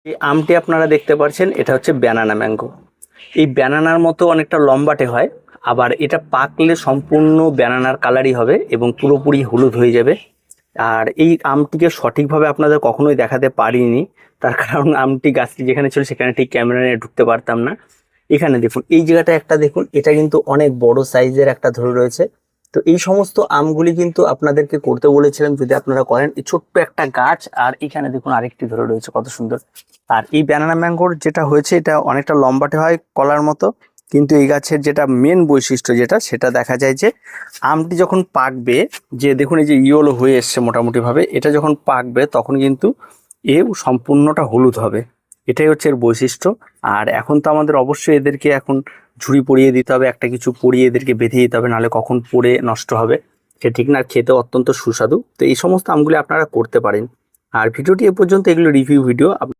এই আমটি আপনারা দেখতে পাচ্ছেন, এটা হচ্ছে ব্যানানা ম্যাঙ্গো। এই ব্যানানার মতো অনেকটা লম্বাটে হয়, আবার এটা পাকলে সম্পূর্ণ ব্যানানার কালারই হবে এবং পুরোপুরি হলুদ হয়ে যাবে। আর এই আমটিকে সঠিকভাবে আপনাদের কখনোই দেখাতে পারিনি, তার কারণ আমটি গাছটি যেখানে ছিল সেখানে ঠিক ক্যামেরা নিয়ে ঢুকতে পারতাম না। এখানে দেখুন, এই জায়গাটা একটা দেখুন, এটা কিন্তু অনেক বড় সাইজের একটা ধরে রয়েছে। তো এই সমস্ত আমগুলি কিন্তু আপনাদেরকে করতে বলেছিলাম, যদি আপনারা করেন। এই ছোট্ট একটা গাছ, আর এখানে দেখুন আরেকটি ধরে রয়েছে, কত সুন্দর। আর এই ব্যানানা ম্যাঙ্গোর যেটা হয়েছে, এটা অনেকটা লম্বাটে হয় কলার মতো, কিন্তু এই গাছের যেটা মেন বৈশিষ্ট্য সেটা দেখা যায় যে আমটি যখন পাকবে, যে দেখুন এই যে ইয়েলো হয়ে এসছে মোটামুটি ভাবে, এটা যখন পাকবে তখন কিন্তু এ সম্পূর্ণটা হলুদ হবে। এটাই হচ্ছে এর বৈশিষ্ট্য। আর এখন তো আমাদের অবশ্যই এদেরকে এখন ঝুড়ি পরিয়ে দিতে হবে, একটা কিছু পরিয়ে এদেরকে বেঁধে দিতে হবে, নাহলে কখন পড়ে নষ্ট হবে সে ঠিক না। খেতে অত্যন্ত সুস্বাদু। তো এই সমস্ত আমগুলি আপনারা করতে পারেন। আর ভিডিওটি এ পর্যন্ত, এগুলো রিভিউ ভিডিও।